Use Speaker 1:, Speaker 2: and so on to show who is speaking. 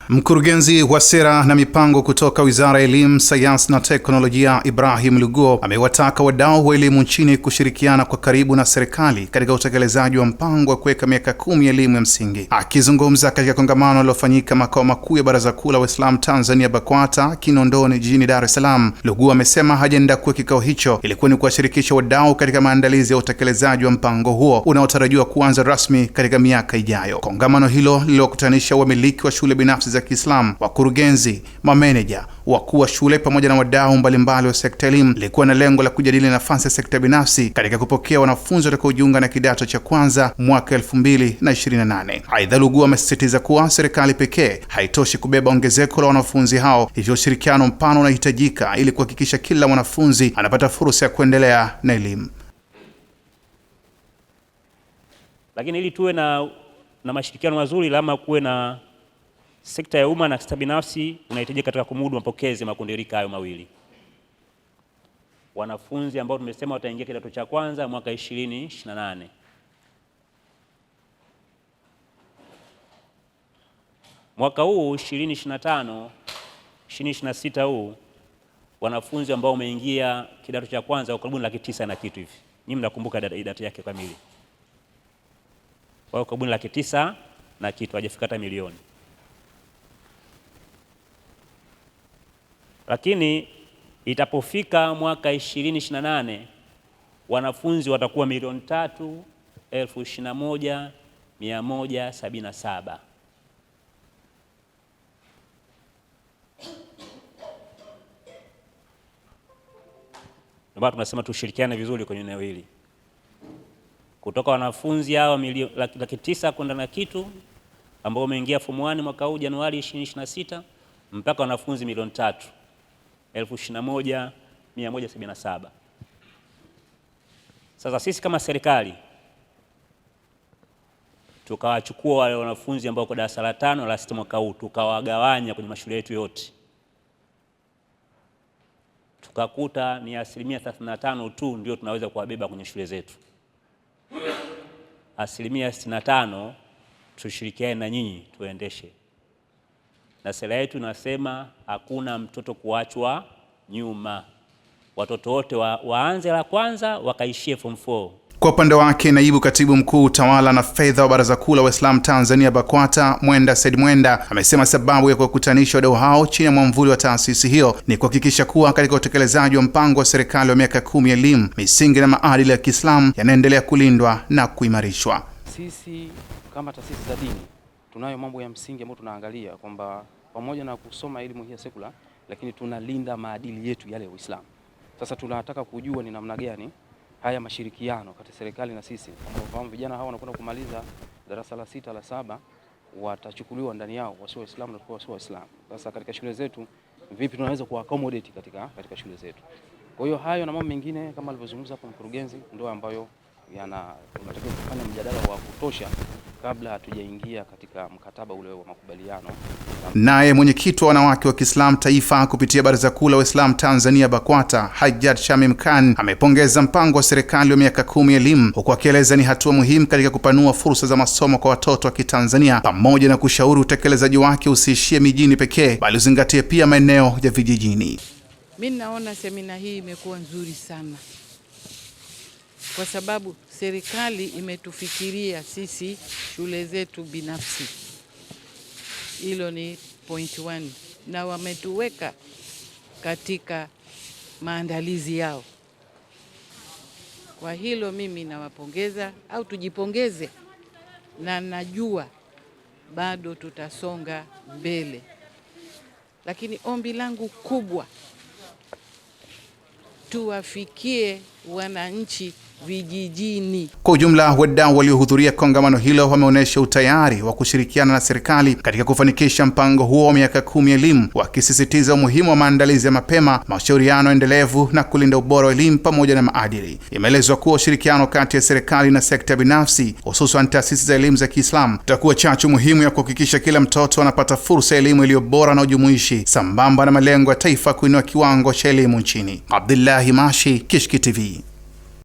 Speaker 1: Mkurugenzi wa sera na mipango kutoka Wizara ya Elimu, Sayansi na Teknolojia, Ibrahim Luguo, amewataka wadau wa elimu nchini kushirikiana kwa karibu na serikali katika utekelezaji wa mpango wa kuweka miaka 10 ya elimu ya msingi. Akizungumza katika kongamano lilofanyika makao makuu ya Baraza Kuu la Waislamu Tanzania BAKWATA Kinondoni jijini Dar es Salaam, Luguo amesema ajenda kuu ya kikao hicho ilikuwa ni kuwashirikisha wadau katika maandalizi ya utekelezaji wa mpango huo unaotarajiwa kuanza rasmi katika miaka ijayo. Kongamano hilo lililokutanisha wamiliki wa shule binafsi za Kiislamu, wakurugenzi, mameneja, wakuu wa shule pamoja na wadau mbalimbali wa sekta elimu lilikuwa na lengo la kujadili nafasi ya sekta binafsi katika kupokea wanafunzi watakaojiunga na kidato cha kwanza mwaka 2028. Aidha, Luguo amesisitiza kuwa serikali pekee haitoshi kubeba ongezeko la wanafunzi hao, hivyo ushirikiano mpana unahitajika ili kuhakikisha kila mwanafunzi anapata fursa ya kuendelea na elimu.
Speaker 2: Lakini ili tuwe na mashirikiano mazuri, lazima kuwe na sekta ya umma na sekta binafsi unahitajika katika kumudu mapokezi makundi rika hayo mawili. Wanafunzi ambao tumesema wataingia kidato cha kwanza mwaka 2028. Mwaka huu 2025, 2026 huu wanafunzi ambao wameingia kidato cha kwanza wa karibu 900 na kitu hivi. Nyinyi mnakumbuka idadi yake kamili. Wao karibu 900 na kitu, hajafika hata milioni. Lakini itapofika mwaka 2028 wanafunzi watakuwa 3,021,177. Ndio tunasema tushirikiane vizuri kwenye eneo hili. Kutoka wanafunzi hao 900,000 kwenda na kitu ambao wameingia form 1 mwaka huu Januari 2026 mpaka wanafunzi 3,021,177. Sasa sisi kama serikali tukawachukua wale wanafunzi ambao kwa darasa la 5 la 6 mwaka huu tukawagawanya kwenye mashule yetu yote, tukakuta ni 35% tu ndio tunaweza kuwabeba kwenye shule zetu. 65% tushirikiane na nyinyi tuendeshe, na sera yetu inasema hakuna mtoto kuachwa nyuma. Watoto wote waanze la kwanza wakaishie form 4.
Speaker 1: Kwa upande wake, naibu katibu mkuu utawala na fedha wa Baraza Kuu la Waislamu Tanzania BAKWATA Mwenda Said Mwenda amesema sababu ya kuwakutanisha wadau hao chini ya mwamvuli wa taasisi hiyo ni kuhakikisha kuwa katika utekelezaji wa mpango wa serikali wa miaka 10 ya elimu, misingi na maadili ya Kiislamu yanaendelea kulindwa na kuimarishwa.
Speaker 3: Sisi kama taasisi za dini tunayo mambo ya msingi ambayo tunaangalia kwamba pamoja na kusoma elimu hii ya sekula, lakini tunalinda maadili yetu yale ya Uislamu. Sasa tunataka kujua ni namna gani haya mashirikiano kati ya serikali na sisi, kwa vijana hao wanakwenda kumaliza darasa la 6 la 7 watachukuliwa ndani yao wasio Waislamu na wasio Waislamu. Sasa katika shule zetu vipi tunaweza kuaccommodate katika shule zetu? Kwa hiyo hayo na mambo mengine kama alivyozungumza hapo mkurugenzi ndio ambayo tunatakiwa kufanya mjadala wa kutosha kabla hatujaingia katika mkataba ule wa makubaliano.
Speaker 1: Naye mwenyekiti wa wanawake wa Kiislamu Taifa kupitia Baraza Kuu la Waislamu Tanzania BAKWATA Hajjat Shamim Khan amepongeza mpango wa serikali wa miaka 10 ya elimu, huku akieleza ni hatua muhimu katika kupanua fursa za masomo kwa watoto wa Kitanzania, pamoja na kushauri utekelezaji wake usiishie mijini pekee bali uzingatie pia maeneo ya vijijini.
Speaker 4: Mimi naona semina hii imekuwa nzuri sana kwa sababu serikali imetufikiria sisi shule zetu binafsi. Hilo ni point 1, na wametuweka katika maandalizi yao. Kwa hilo mimi nawapongeza, au tujipongeze, na najua bado tutasonga mbele. Lakini ombi langu kubwa, tuwafikie wananchi vijijini.
Speaker 1: Kwa ujumla, wadau waliohudhuria kongamano hilo wameonyesha utayari wa kushirikiana na serikali katika kufanikisha mpango huo wa miaka 10 ya elimu, wakisisitiza umuhimu wa maandalizi ya mapema, mashauriano endelevu na kulinda ubora wa elimu pamoja na maadili. Imeelezwa kuwa ushirikiano kati ya serikali na sekta binafsi, hususan taasisi za elimu za Kiislamu, utakuwa chachu muhimu ya kuhakikisha kila mtoto anapata fursa ya elimu iliyo bora na ujumuishi, sambamba na malengo ya taifa kuinua kiwango cha elimu nchini. Abdullahi Mashi, Kishki TV.